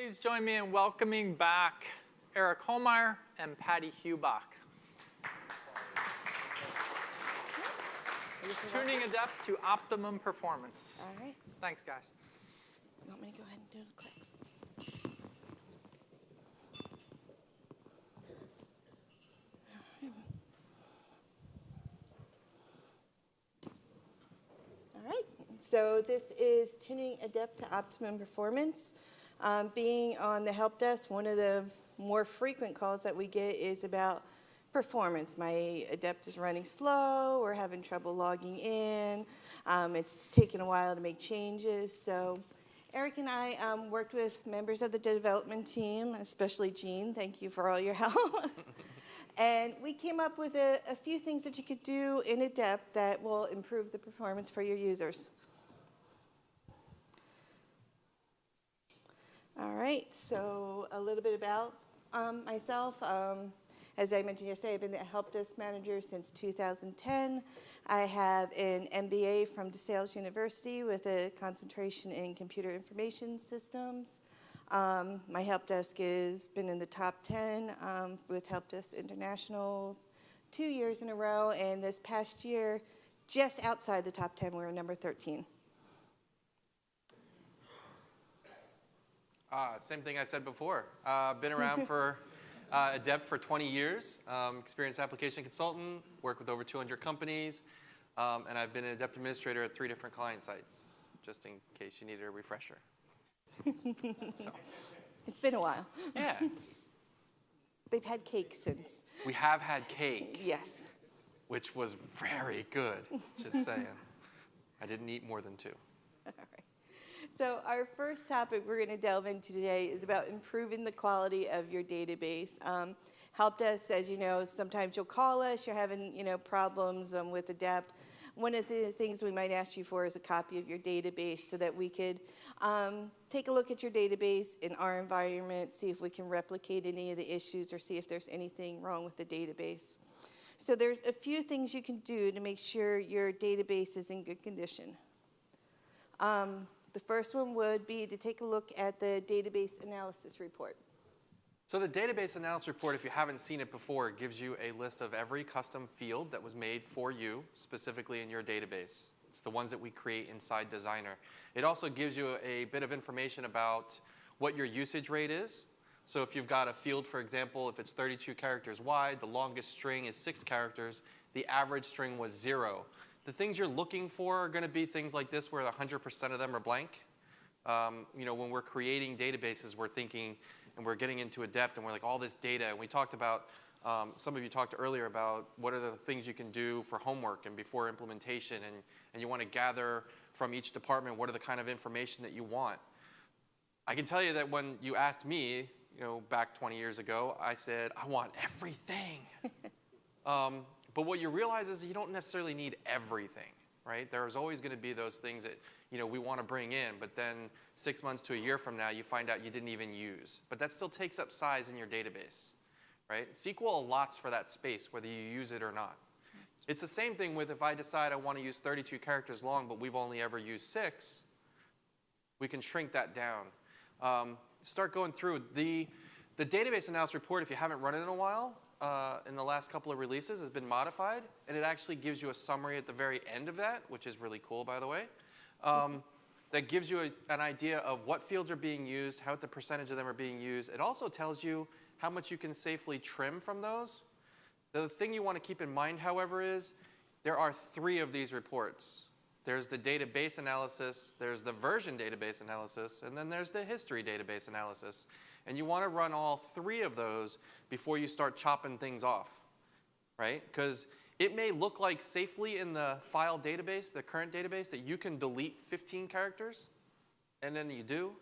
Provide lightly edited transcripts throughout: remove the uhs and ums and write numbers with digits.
Please join me in welcoming back Homeier and Patti Heubach. Tuning Adept to optimum performance. All right. Thanks, guys. You want me to go ahead and do the clicks? All right. So this is Tuning Adept to Optimum Performance. Being on the help desk, one of the more frequent calls that we get is about performance. My Adept is running slow, or having trouble logging in. It's taken a while to make changes. So Eric and I worked with members of the development team, especially Jean. Thank you for all your help. And we came up with a few things that you could do in Adept that will improve the performance for your users. All right, so a little bit about myself. As I mentioned yesterday, I've been the help desk manager since 2010. I have an MBA from DeSales University with a concentration in computer information systems. My help desk has been in the top 10 with Help Desk International 2 years in a row, and this past year, just outside the top 10, we're number 13. Same thing I said before. Been around for Adept for 20 years, experienced application consultant, worked with over 200 companies, and I've been an Adept administrator at 3 different client sites, just in case you needed a refresher. So. It's been a while. Yeah. They've had cake since. We have had cake. Yes. Which was very good, just saying. I didn't eat more than 2. All right. So our first topic we're going to delve into today is about improving the quality of your database. Help desk, as you know, sometimes you'll call us, you're having problems with Adept. One of the things we might ask you for is a copy of your database so that we could take a look at your database in our environment, see if we can replicate any of the issues or see if there's anything wrong with the database. So there's a few things you can do to make sure your database is in good condition. The first one would be to take a look at the database analysis report. So the database analysis report, if you haven't seen it before, gives you a list of every custom field that was made for you, specifically in your database. It's the ones that we create inside Designer. It also gives you a bit of information about what your usage rate is. So if you've got a field, for example, if it's 32 characters wide, the longest string is 6 characters, the average string was 0. The things you're looking for are going to be things like this where 100% of them are blank. When we're creating databases, we're thinking, and we're getting into Adept, and we're like, all this data. And we talked about, some of you talked earlier about what are the things you can do for homework and before implementation, and you want to gather from each department what are the kind of information that you want. I can tell you that when you asked me, back 20 years ago, I said, I want everything. But what you realize is you don't necessarily need everything, right? There's always going to be those things that we want to bring in, but then 6 months to a year from now, you find out you didn't even use. But that still takes up size in your database, right? SQL allots for that space, whether you use it or not. It's the same thing with if I decide I want to use 32 characters long, but we've only ever used 6, we can shrink that down. Start going through. The database analysis report, if you haven't run it in a while, in the last couple of releases has been modified, and it actually gives you a summary at the very end of that, which is really cool, by the way. That gives you an idea of what fields are being used, how the percentage of them are being used. It also tells you how much you can safely trim from those. The thing you want to keep in mind, however, is there are 3 of these reports. There's the database analysis, there's the version database analysis, and then there's the history database analysis. And you want to run all 3 of those before you start chopping things off, right? Because it may look like safely in the file database, the current database, that you can delete 15 characters, and then you do,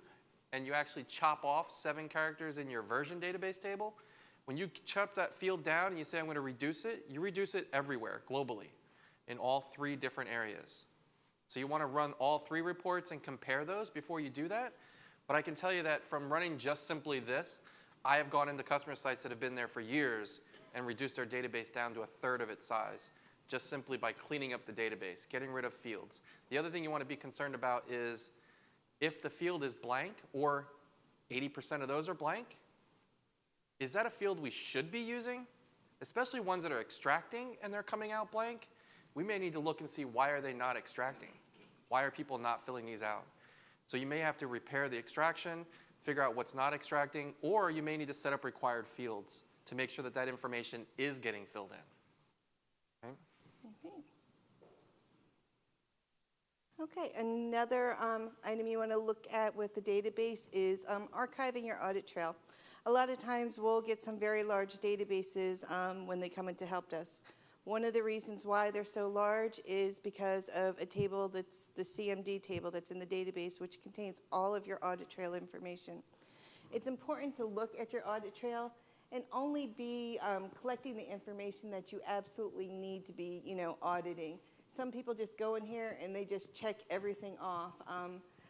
and you actually chop off 7 characters in your version database table. When you chop that field down and you say, I'm going to reduce it, you reduce it everywhere, globally, in all 3 different areas. So you want to run all 3 reports and compare those before you do that. But I can tell you that from running just simply this, I have gone into customer sites that have been there for years and reduced their database down to 1/3 of its size, just simply by cleaning up the database, getting rid of fields. The other thing you want to be concerned about is if the field is blank or 80% of those are blank. Is that a field we should be using? Especially ones that are extracting and they're coming out blank. We may need to look and see why are they not extracting? Why are people not filling these out? So you may have to repair the extraction, figure out what's not extracting, or you may need to set up required fields to make sure that that information is getting filled in. Okay, another item you want to look at with the database is archiving your audit trail. A lot of times we'll get some very large databases when they come in to help us. One of the reasons why they're so large is because of a table that's the CMD table that's in the database, which contains all of your audit trail information. It's important to look at your audit trail and only be collecting the information that you absolutely need to be, auditing. Some people just go in here and they just check everything off.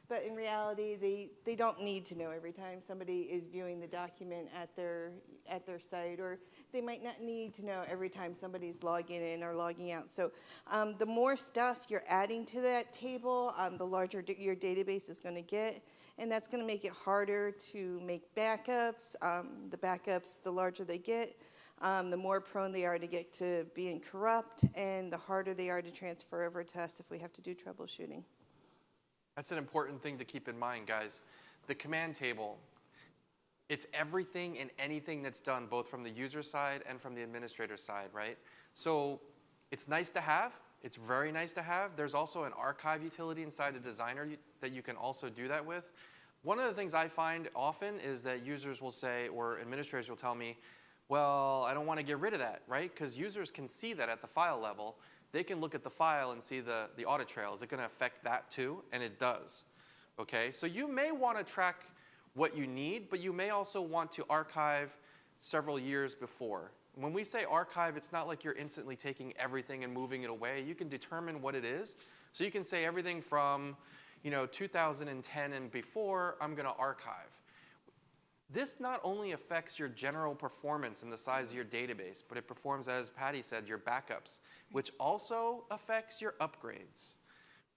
But in reality, they don't need to know every time somebody is viewing the document at their site, or they might not need to know every time somebody's logging in or logging out. So the more stuff you're adding to that table, the larger your database is going to get, and that's going to make it harder to make backups. The backups, the larger they get, the more prone they are to get to being corrupt, and the harder they are to transfer over to us if we have to do troubleshooting. That's an important thing to keep in mind, guys. The command table, it's everything and anything that's done both from the user side and from the administrator side, right? So it's nice to have. It's very nice to have. There's also an archive utility inside the designer that you can also do that with. One of the things I find often is that users will say, or administrators will tell me, well, I don't want to get rid of that, right? Because users can see that at the file level. They can look at the file and see the audit trail. Is it going to affect that too? And it does. Okay, so you may want to track what you need, but you may also want to archive several years before. When we say archive, it's not like you're instantly taking everything and moving it away. You can determine what it is. So you can say everything from 2010 and before, I'm going to archive. This not only affects your general performance and the size of your database, but it performs, as Patty said, your backups, which also affects your upgrades,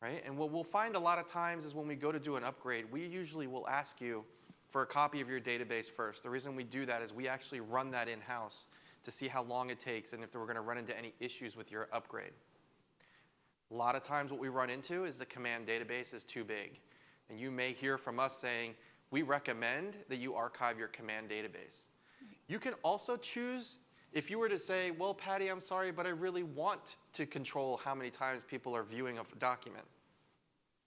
right? And what we'll find a lot of times is when we go to do an upgrade, we usually will ask you for a copy of your database first. The reason we do that is we actually run that in-house to see how long it takes and if we're going to run into any issues with your upgrade. A lot of times what we run into is the command database is too big. And you may hear from us saying, we recommend that you archive your command database. You can also choose, if you were to say, well, Patty, I'm sorry, but I really want to control how many times people are viewing a document.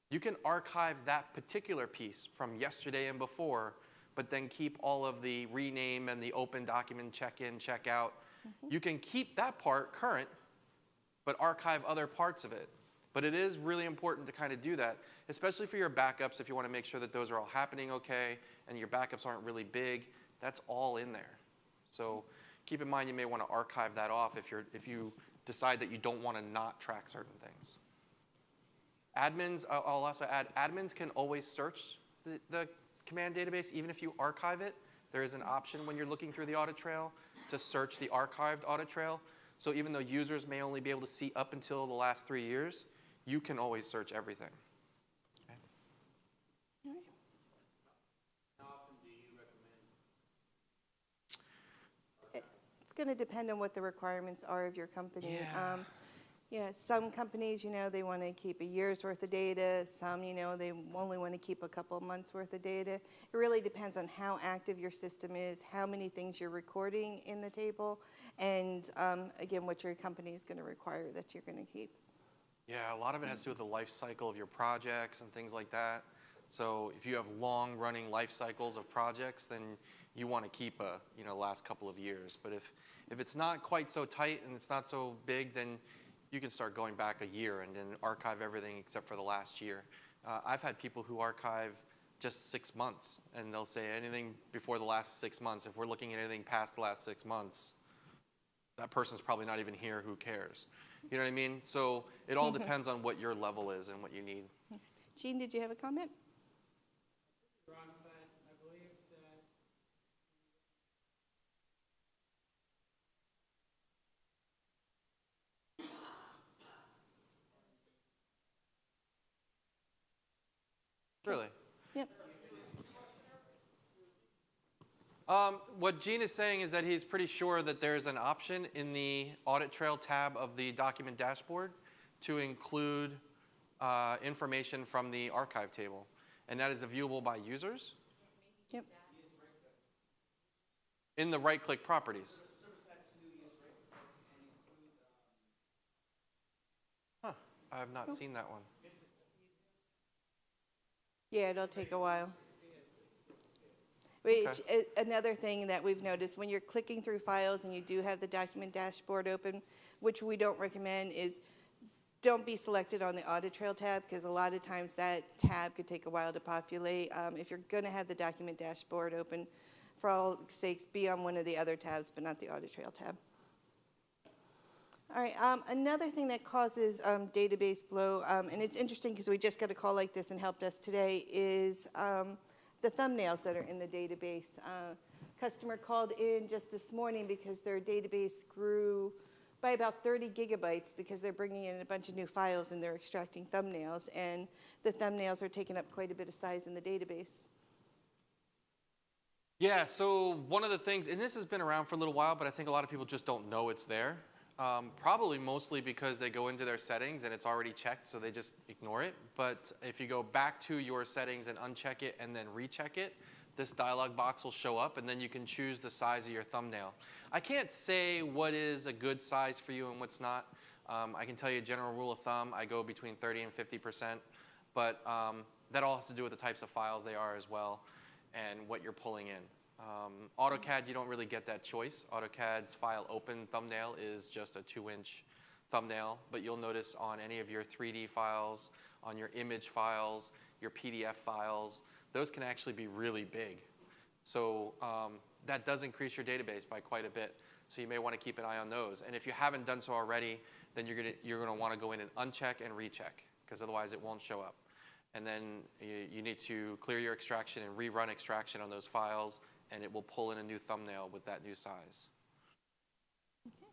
You can archive that particular piece from yesterday and before, but then keep all of the rename and the open document check-in, check-out. You can keep that part current, but archive other parts of it. But it is really important to kind of do that, especially for your backups if you want to make sure that those are all happening okay and your backups aren't really big. That's all in there. So keep in mind you may want to archive that off if you decide that you don't want to not track certain things. Admins, I'll also add, admins can always search the command database even if you archive it. There is an option when you're looking through the audit trail to search the archived audit trail. So even though users may only be able to see up until the last 3 years, you can always search everything. Okay. How often do you recommend? It's going to depend on what the requirements are of your company. Yeah. Some companies, they want to keep a year's worth of data. Some, they only want to keep a couple of months worth of data. It really depends on how active your system is, how many things you're recording in the table, and again, what your company is going to require that you're going to keep. Yeah, a lot of it has to do with the life cycle of your projects and things like that. So if you have long-running life cycles of projects, then you want to keep last couple of years. But if it's not quite so tight and it's not so big, then you can start going back a year and then archive everything except for the last year. I've had people who archive just 6 months, and they'll say anything before the last 6 months. If we're looking at anything past the last 6 months, that person's probably not even here, who cares? You know what I mean? So it all depends on what your level is and what you need. Gene, did you have a comment? Wrong, but I believe that Really? Yep. What Gene is saying is that he's pretty sure that there's an option in the audit trail tab of the document dashboard to include information from the archive table. And that is viewable by users Yep. in the right-click properties. Huh, I have not seen that one. Yeah, it'll take a while. Which, another thing that we've noticed, when you're clicking through files and you do have the document dashboard open, which we don't recommend, is don't be selected on the audit trail tab, because a lot of times that tab could take a while to populate. If you're going to have the document dashboard open, for all sakes, be on one of the other tabs, but not the audit trail tab. All right, another thing that causes database blow, and it's interesting because we just got a call like this and helped us today, is the thumbnails that are in the database. Customer called in just this morning because their database grew by about 30 gigabytes because they're bringing in a bunch of new files and they're extracting thumbnails, and the thumbnails are taking up quite a bit of size in the database. Yeah, so one of the things, and this has been around for a little while, but I think a lot of people just don't know it's there. Probably mostly because they go into their settings and it's already checked, so they just ignore it. But if you go back to your settings and uncheck it and then recheck it, this dialog box will show up, and then you can choose the size of your thumbnail. I can't say what is a good size for you and what's not. I can tell you a general rule of thumb. I go between 30 and 50%, but that all has to do with the types of files they are as well and what you're pulling in. AutoCAD, you don't really get that choice. AutoCAD's file open thumbnail is just a 2-inch thumbnail, but you'll notice on any of your 3D files, on your image files, your PDF files, those can actually be really big. So that does increase your database by quite a bit. So you may want to keep an eye on those. And if you haven't done so already, then you're going to want to go in and uncheck and recheck, because otherwise it won't show up. And then you need to clear your extraction and rerun extraction on those files, and it will pull in a new thumbnail with that new size. Okay.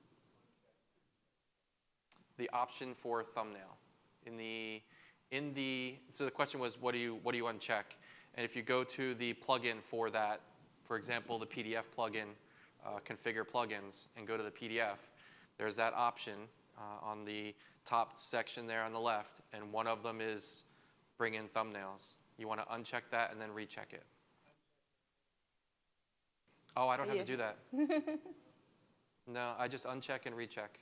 The option for thumbnail. So the question was, what do you uncheck? And if you go to the plugin for that, for example, the PDF plugin, configure plugins, and go to the PDF, there's that option on the top section there on the left, and one of them is bring in thumbnails. You want to uncheck that and then recheck it. Oh, I don't have to do that. No, I just uncheck and recheck.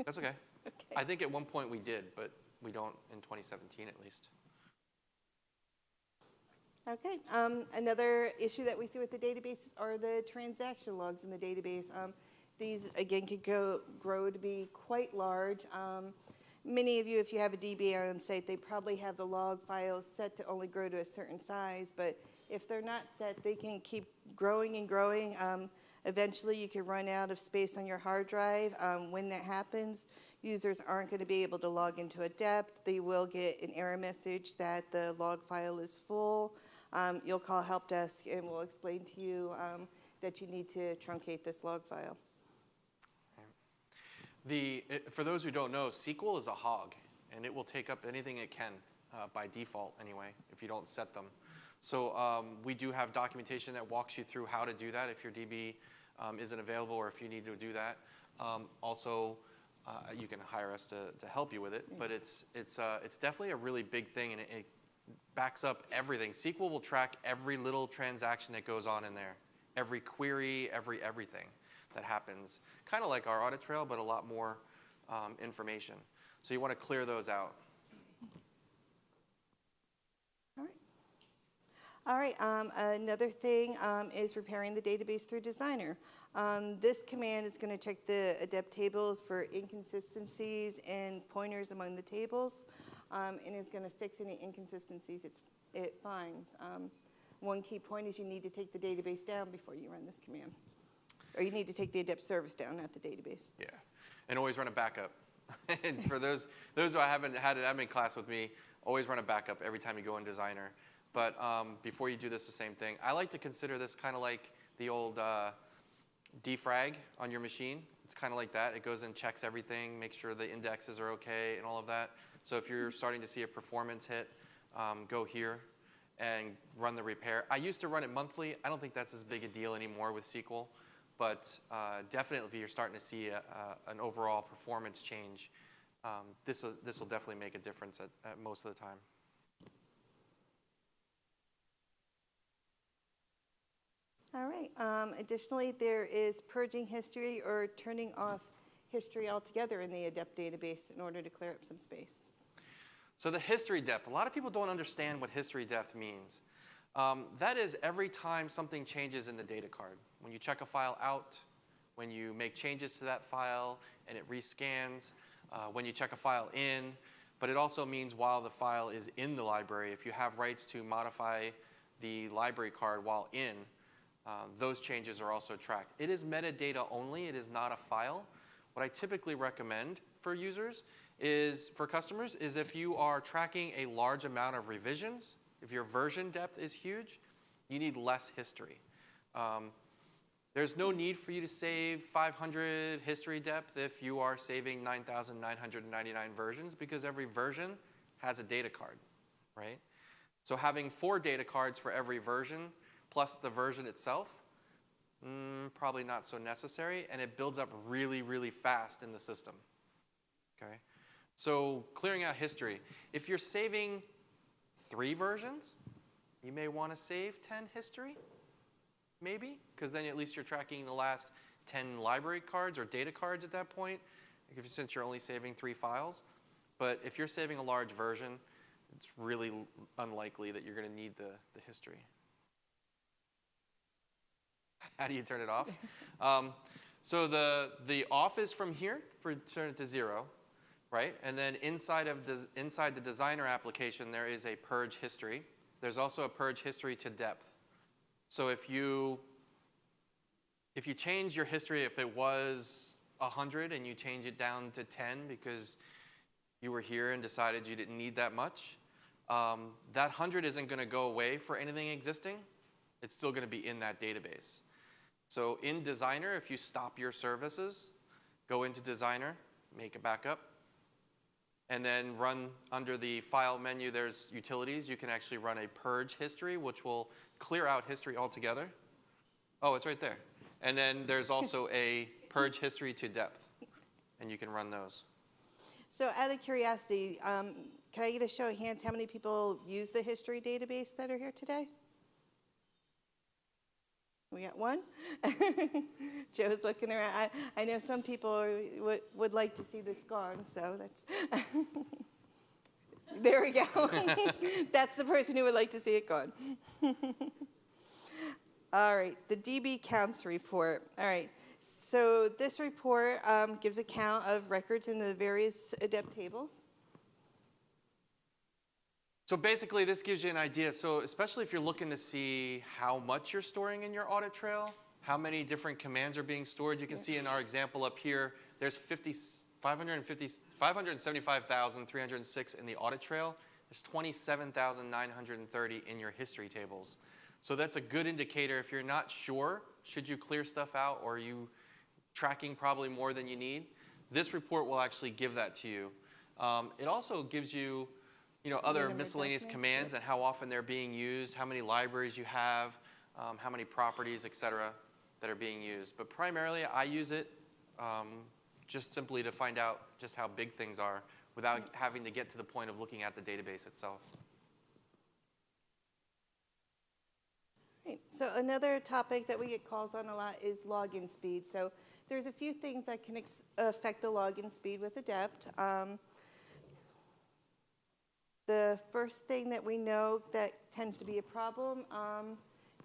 That's okay. Okay. I think at one point we did, but we don't in 2017 at least. Okay, another issue that we see with the databases are the transaction logs in the database. These, again, could grow to be quite large. Many of you, if you have a DBA on site, they probably have the log files set to only grow to a certain size, but if they're not set, they can keep growing and growing. Eventually, you can run out of space on your hard drive. When that happens, users aren't going to be able to log into Adept. They will get an error message that the log file is full. You'll call help desk and we'll explain to you that you need to truncate this log file. For those who don't know, SQL is a hog, and it will take up anything it can by default anyway, if you don't set them. So we do have documentation that walks you through how to do that if your DB isn't available or if you need to do that. Also, you can hire us to help you with it, but it's definitely a really big thing, and it backs up everything. SQL will track every little transaction that goes on in there, every query, everything that happens. Kind of like our audit trail, but a lot more information. So you want to clear those out. All right, another thing is repairing the database through Designer. This command is going to check the Adept tables for inconsistencies and pointers among the tables, and is going to fix any inconsistencies it finds. One key point is you need to take the database down before you run this command. Or you need to take the Adept service down, not the database. Yeah, and always run a backup. And for those who haven't had an admin class with me, always run a backup every time you go in Designer. But before you do this, the same thing. I like to consider this kind of like the old defrag on your machine. It's kind of like that. It goes and checks everything, makes sure the indexes are okay and all of that. So if you're starting to see a performance hit, go here and run the repair. I used to run it monthly. I don't think that's as big a deal anymore with SQL, but definitely if you're starting to see an overall performance change, this will definitely make a difference at most of the time. All right. Additionally, there is purging history or turning off history altogether in the Adept database in order to clear up some space. So the history depth, a lot of people don't understand what history depth means. That is every time something changes in the data card. When you check a file out, when you make changes to that file and it rescans, when you check a file in, but it also means while the file is in the library. If you have rights to modify the library card while in, those changes are also tracked. It is metadata only, it is not a file. What I typically recommend for users is, for customers, is if you are tracking a large amount of revisions, if your version depth is huge, you need less history. There's no need for you to save 500 history depth if you are saving 9,999 versions, because every version has a data card, right? So having 4 data cards for every version plus the version itself, probably not so necessary, and it builds up really, really fast in the system, okay? So clearing out history. If you're saving 3 versions, you may want to save 10 history, maybe, because then at least you're tracking the last 10 library cards or data cards at that point, since you're only saving 3 files. But if you're saving a large version, it's really unlikely that you're going to need the history. How do you turn it off? So the off is from here for turn it to 0, right? And then inside the designer application, there is a purge history. There's also a purge history to depth. So if you change your history, if it was 100 and you change it down to 10 because you were here and decided you didn't need that much, that 100 isn't going to go away for anything existing. It's still going to be in that database. So in Designer, if you stop your services, go into Designer, make a backup, and then run under the File menu, there's Utilities. You can actually run a Purge History, which will clear out history altogether. Oh, it's right there. And then there's also a Purge History to Depth, and you can run those. So out of curiosity, can I get a show of hands how many people use the history database that are here today? We got 1. Joe's looking around. I know some people would like to see this gone, so that's... There we go. That's the person who would like to see it gone. All right, the DB counts report. All right, so this report gives a count of records in the various Adept tables. So basically, this gives you an idea. So especially if you're looking to see how much you're storing in your audit trail, how many different commands are being stored. You can see in our example up here, there's 575,306 in the audit trail. There's 27,930 in your history tables. So that's a good indicator. If you're not sure, should you clear stuff out, or are you tracking probably more than you need, this report will actually give that to you. It also gives you other miscellaneous commands and how often they're being used, how many libraries you have, how many properties, etc., that are being used. But primarily, I use it just simply to find out just how big things are without having to get to the point of looking at the database itself. Right. So another topic that we get calls on a lot is login speed. So there's a few things that can affect the login speed with Adept. The first thing that we know that tends to be a problem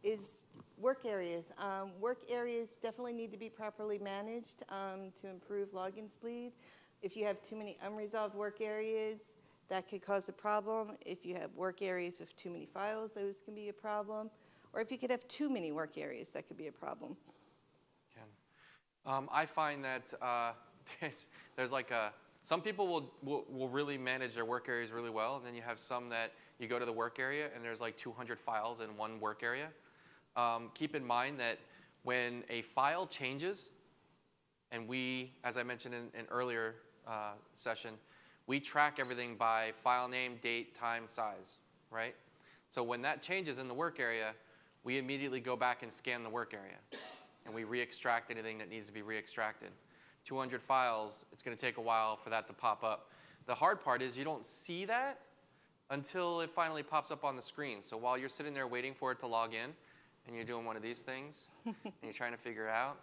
is work areas. Work areas definitely need to be properly managed to improve login speed. If you have too many unresolved work areas, that could cause a problem. If you have work areas with too many files, those can be a problem. Or if you could have too many work areas, that could be a problem. I find that there's like some people will really manage their work areas really well, and then you have some that you go to the work area and there's like 200 files in one work area. Keep in mind that when a file changes, and we, as I mentioned in an earlier session, we track everything by file name, date, time, size, right? So when that changes in the work area, we immediately go back and scan the work area. And we re-extract anything that needs to be re-extracted. 200 files, it's going to take a while for that to pop up. The hard part is you don't see that until it finally pops up on the screen. So while you're sitting there waiting for it to log in, and you're doing one of these things, and you're trying to figure it out,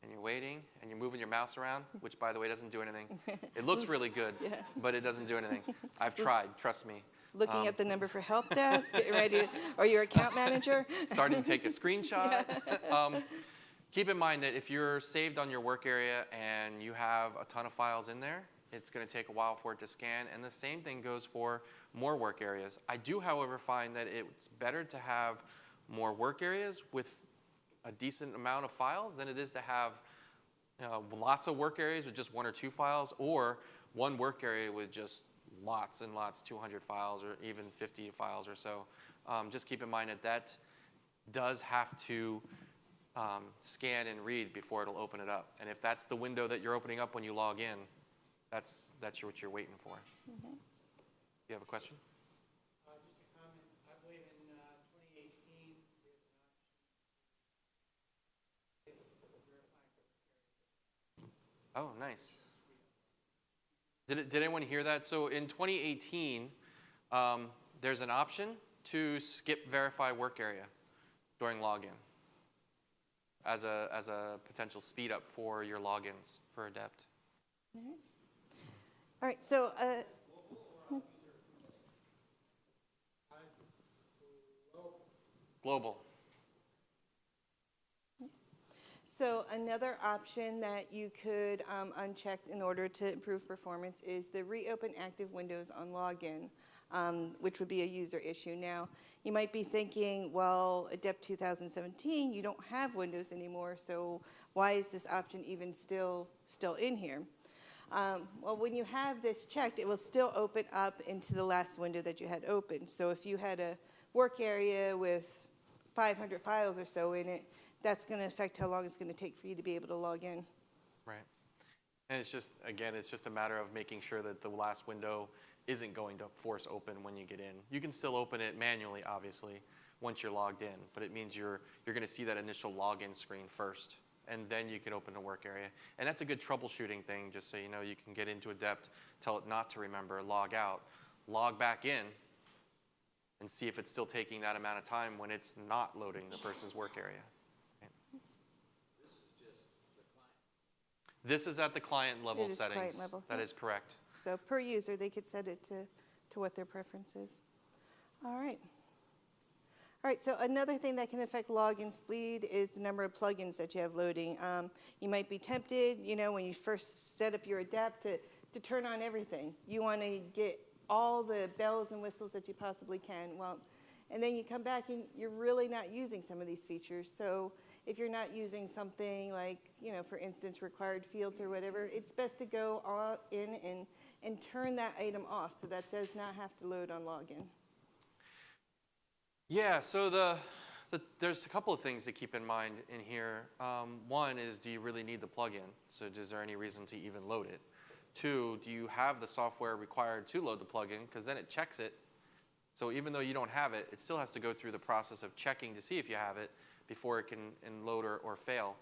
and you're waiting, and you're moving your mouse around, which, by the way, doesn't do anything. It looks really good, but it doesn't do anything. I've tried, trust me. Looking at the number for help desk, getting ready, or your account manager. Starting to take a screenshot. Keep in mind that if you're saved on your work area and you have a ton of files in there, it's going to take a while for it to scan, and the same thing goes for more work areas. I do, however, find that it's better to have more work areas with a decent amount of files than it is to have lots of work areas with just 1 or 2 files, or one work area with just lots and lots, 200 files or even 50 files or so. Just keep in mind that that does have to scan and read before it'll open it up. And if that's the window that you're opening up when you log in, that's what you're waiting for. Mm-hmm. You have a question? Just a comment. I believe in 2018, Oh, nice. Did anyone hear that? So in 2018, there's an option to skip verify work area during login as a potential speed up for your logins for Adept. All right, so Global. So another option that you could uncheck in order to improve performance is the reopen active windows on login, which would be a user issue. Now, you might be thinking, well, Adept 2017, you don't have Windows anymore, so why is this option even still in here? Well, when you have this checked, it will still open up into the last window that you had open. So if you had a work area with 500 files or so in it, that's going to affect how long it's going to take for you to be able to log in. Right. And it's just, again, it's just a matter of making sure that the last window isn't going to force open when you get in. You can still open it manually, obviously, once you're logged in, but it means you're going to see that initial login screen first, and then you can open the work area. And that's a good troubleshooting thing, just so you know. You can get into Adept, tell it not to remember, log out, log back in, and see if it's still taking that amount of time when it's not loading the person's work area. This is at the client level settings. Client level. That is correct. So per user, they could set it to what their preference is. All right. All right, so another thing that can affect login speed is the number of plugins that you have loading. You might be tempted, when you first set up your Adept to turn on everything. You want to get all the bells and whistles that you possibly can. Well, and then you come back and you're really not using some of these features. So if you're not using something like, for instance, required fields or whatever, it's best to go all in and turn that item off so that does not have to load on login. Yeah, so there's a couple of things to keep in mind in here. One is, do you really need the plugin? So is there any reason to even load it? 2, do you have the software required to load the plugin? Because then it checks it. So even though you don't have it, it still has to go through the process of checking to see if you have it before it can load or fail,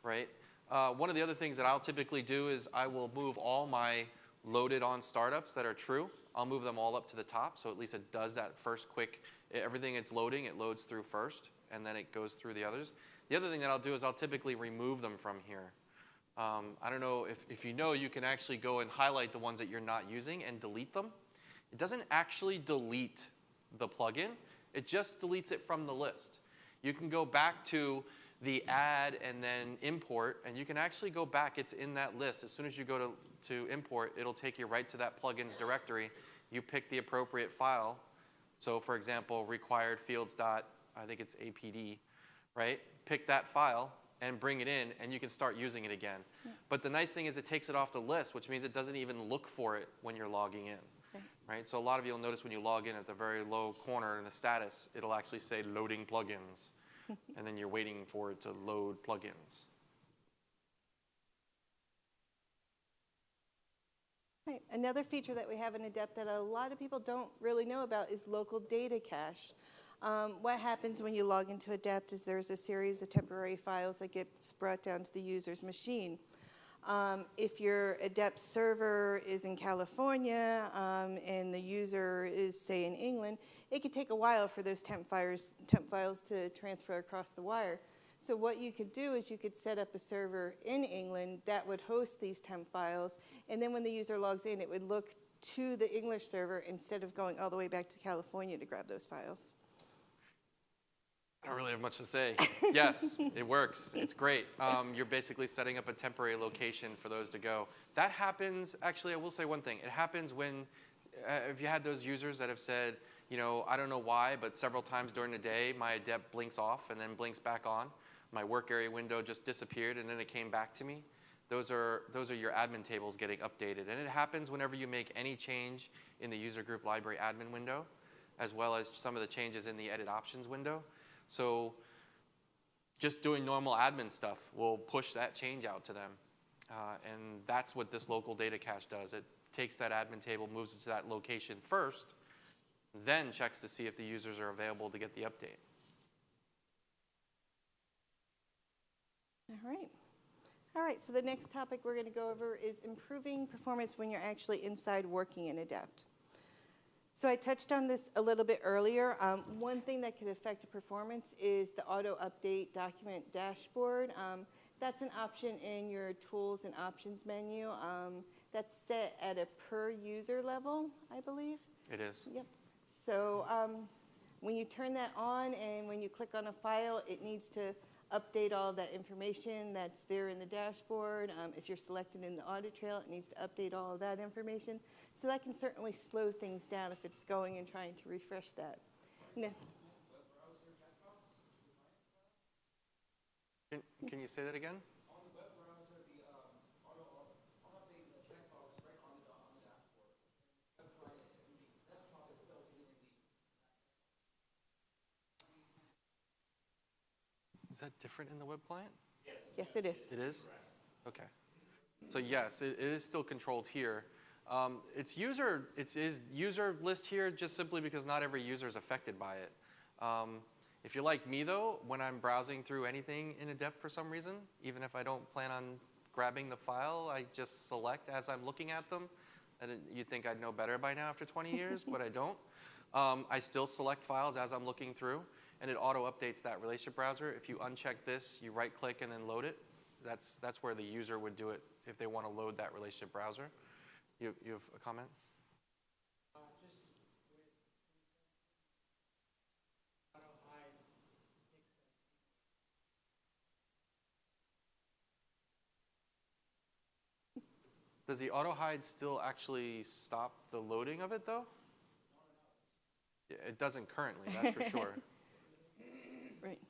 right? One of the other things that I'll typically do is I will move all my loaded on startups that are true. I'll move them all up to the top, so at least it does that first quick, everything it's loading, it loads through first, and then it goes through the others. The other thing that I'll do is I'll typically remove them from here. I don't know if you can actually go and highlight the ones that you're not using and delete them. It doesn't actually delete the plugin, it just deletes it from the list. You can go back to the add and then import, and you can actually go back. It's in that list. As soon as you go to import, it'll take you right to that plugins directory. You pick the appropriate file. So for example, required fields dot, I think it's APD, right? Pick that file and bring it in, and you can start using it again. Yeah. But the nice thing is it takes it off the list, which means it doesn't even look for it when you're logging in. Okay. Right? So a lot of you will notice when you log in at the very low corner in the status, it'll actually say loading plugins. And then you're waiting for it to load plugins. Right. Another feature that we have in Adept that a lot of people don't really know about is local data cache. What happens when you log into Adept is there's a series of temporary files that gets brought down to the user's machine. If your Adept server is in California and the user is, say, in England, it could take a while for those temp files to transfer across the wire. So what you could do is you could set up a server in England that would host these temp files, and then when the user logs in, it would look to the English server instead of going all the way back to California to grab those files. I don't really have much to say. Yes, it works. It's great. You're basically setting up a temporary location for those to go. That happens, actually, I will say one thing. It happens when, if you had those users that have said, you know, I don't know why, but several times during the day, my Adept blinks off and then blinks back on. My work area window just disappeared and then it came back to me. Those are your admin tables getting updated. And it happens whenever you make any change in the user group library admin window, as well as some of the changes in the edit options window. So just doing normal admin stuff will push that change out to them. And that's what this local data cache does. It takes that admin table, moves it to that location first, then checks to see if the users are available to get the update. All right. All right, so the next topic we're going to go over is improving performance when you're actually inside working in Adept. So I touched on this a little bit earlier. One thing that could affect the performance is the AutoUpdate document dashboard. That's an option in your Tools and Options menu. That's set at a per user level, I believe. It is. Yep. So when you turn that on and when you click on a file, it needs to update all of that information that's there in the dashboard. If you're selected in the audit trail, it needs to update all of that information. So that can certainly slow things down if it's going and trying to refresh that. No. Can you say that again? On the web browser, the AutoUpdate is a checkbox right on the dashboard. Web client and the desktop is still hidden in the. Is that different in the web client? Yes, it is. It is? Okay. So yes, it is still controlled here. It's user list here just simply because not every user is affected by it. If you're like me though, when I'm browsing through anything in Adept for some reason, even if I don't plan on grabbing the file, I just select as I'm looking at them. And you'd think I'd know better by now after 20 years, but I don't. I still select files as I'm looking through, and it auto-updates that relationship browser. If you uncheck this, you right-click and then load it. That's where the user would do it if they want to load that relationship browser. You have a comment? Just with AutoHide Does the AutoHide still actually stop the loading of it though? Yeah, it doesn't currently, that's for sure. Right.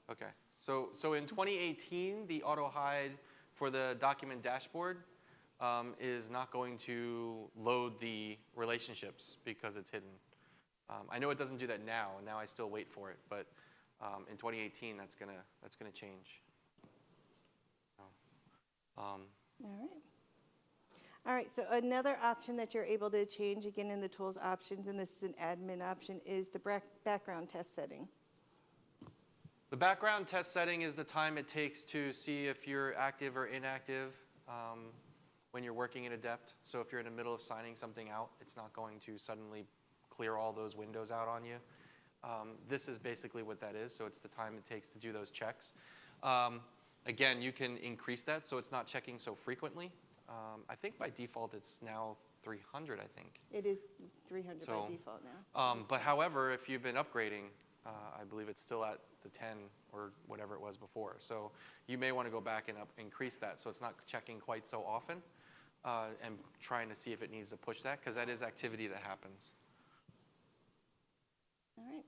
Okay, so in 2018, the AutoHide for the document dashboard is not going to load the relationships because it's hidden. I know it doesn't do that now, and now I still wait for it, but in 2018, that's gonna change. All right. All right, so another option that you're able to change, again in the Tools options, and this is an admin option, is the background test setting. The background test setting is the time it takes to see if you're active or inactive when you're working in Adept. So if you're in the middle of signing something out, it's not going to suddenly clear all those windows out on you. This is basically what that is, so it's the time it takes to do those checks. Again, you can increase that so it's not checking so frequently. I think by default it's now 300, I think. It is 300 So, by default now. But however, if you've been upgrading, I believe it's still at the 10 or whatever it was before. So you may want to go back and increase that so it's not checking quite so often and trying to see if it needs to push that, because that is activity that happens. All right.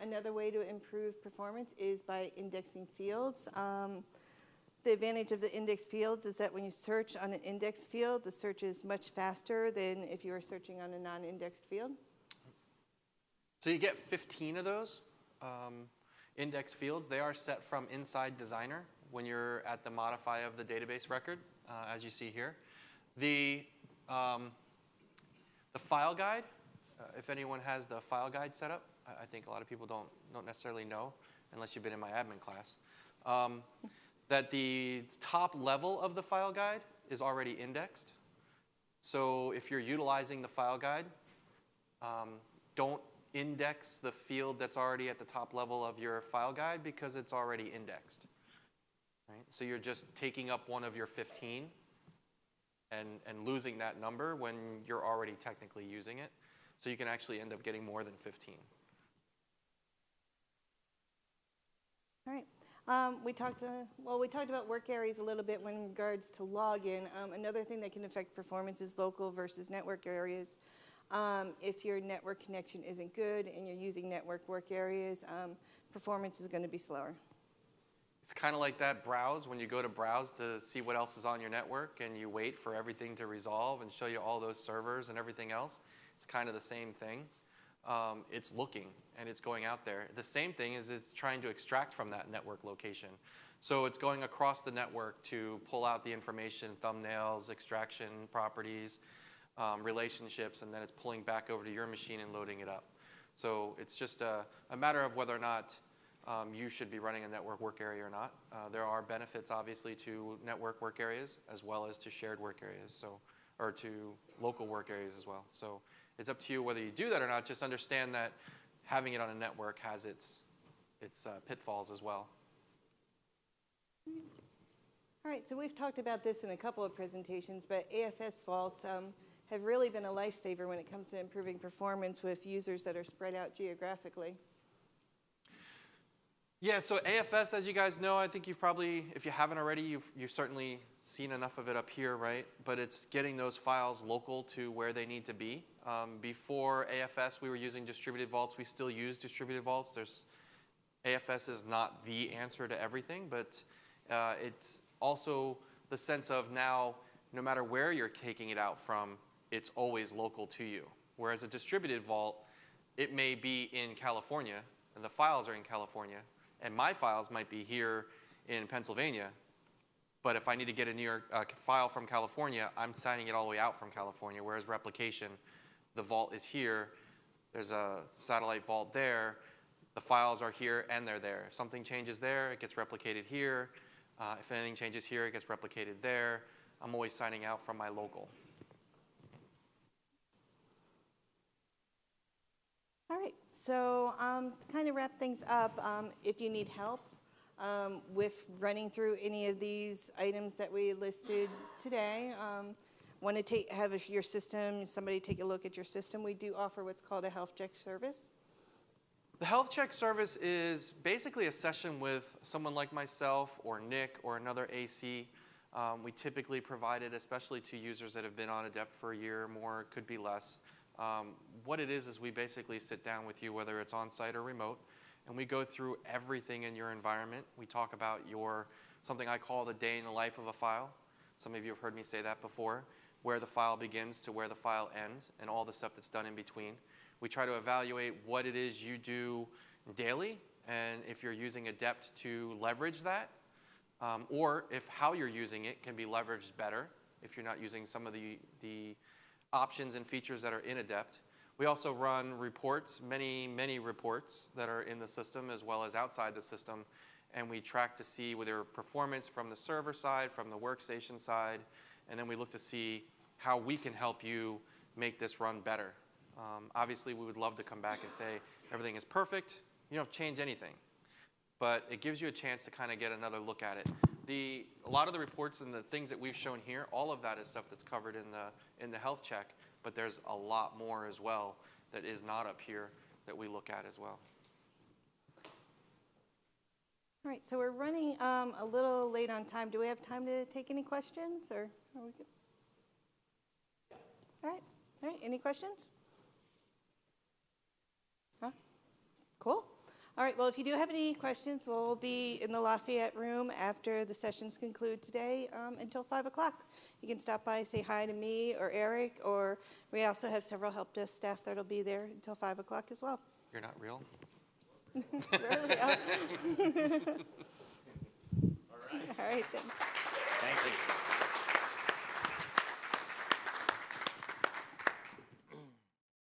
Another way to improve performance is by indexing fields. The advantage of the index fields is that when you search on an index field, the search is much faster than if you were searching on a non-indexed field. So you get 15 of those index fields. They are set from inside Designer when you're at the modify of the database record, as you see here. The file guide, if anyone has the file guide set up, I think a lot of people don't necessarily know, unless you've been in my admin class, that the top level of the file guide is already indexed. So if you're utilizing the file guide, don't index the field that's already at the top level of your file guide because it's already indexed. Right? So you're just taking up one of your 15 and losing that number when you're already technically using it. So you can actually end up getting more than 15. All right. We talked about work areas a little bit in regards to login. Another thing that can affect performance is local versus network areas. If your network connection isn't good and you're using network work areas, performance is going to be slower. It's kind of like that browse when you go to browse to see what else is on your network and you wait for everything to resolve and show you all those servers and everything else. It's kind of the same thing. It's looking and it's going out there. The same thing is it's trying to extract from that network location. So it's going across the network to pull out the information, thumbnails, extraction properties, relationships, and then it's pulling back over to your machine and loading it up. So it's just a matter of whether or not you should be running a network work area or not. There are benefits, obviously, to network work areas as well as to shared work areas, or to local work areas as well. So it's up to you whether you do that or not. Just understand that having it on a network has its pitfalls as well. All right, so we've talked about this in a couple of presentations, but AFS faults have really been a lifesaver when it comes to improving performance with users that are spread out geographically. Yeah, so AFS, as you guys know, I think you've probably, if you haven't already, you've certainly seen enough of it up here, right? But it's getting those files local to where they need to be. Before AFS, we were using distributed vaults. We still use distributed vaults. AFS is not the answer to everything, but it's also the sense of now, no matter where you're taking it out from, it's always local to you. Whereas a distributed vault, it may be in California, and the files are in California, and my files might be here in Pennsylvania, but if I need to get a New York file from California, I'm signing it all the way out from California, whereas replication, the vault is here, there's a satellite vault there, the files are here and they're there. If something changes there, it gets replicated here. If anything changes here, it gets replicated there. I'm always signing out from my local. All right, so to kind of wrap things up, if you need help with running through any of these items that we listed today, want to have your system, somebody take a look at your system, we do offer what's called a health check service. The health check service is basically a session with someone like myself or Nick or another AC. We typically provide it, especially to users that have been on Adept for a year or more, could be less. What it is we basically sit down with you, whether it's on-site or remote, and we go through everything in your environment. We talk about something I call the day in the life of a file. Some of you have heard me say that before, where the file begins to where the file ends and all the stuff that's done in between. We try to evaluate what it is you do daily, and if you're using Adept to leverage that, or if how you're using it can be leveraged better if you're not using some of the options and features that are in Adept. We also run reports, many reports that are in the system as well as outside the system, and we track to see whether performance from the server side, from the workstation side, and then we look to see how we can help you make this run better. Obviously, we would love to come back and say everything is perfect. You don't have to change anything. But it gives you a chance to kind of get another look at it. A lot of the reports and the things that we've shown here, all of that is stuff that's covered in the health check, but there's a lot more as well that is not up here that we look at as well. All right, so we're running a little late on time. Do we have time to take any questions, or are we good? All right, any questions? Huh? Cool. All right, well, if you do have any questions, we'll be in the Lafayette room after the sessions conclude today until 5 o'clock. You can stop by, say hi to me or Eric, or we also have several help desk staff that'll be there until 5 o'clock as well. You're not real? Really? All right, thanks. Thank you.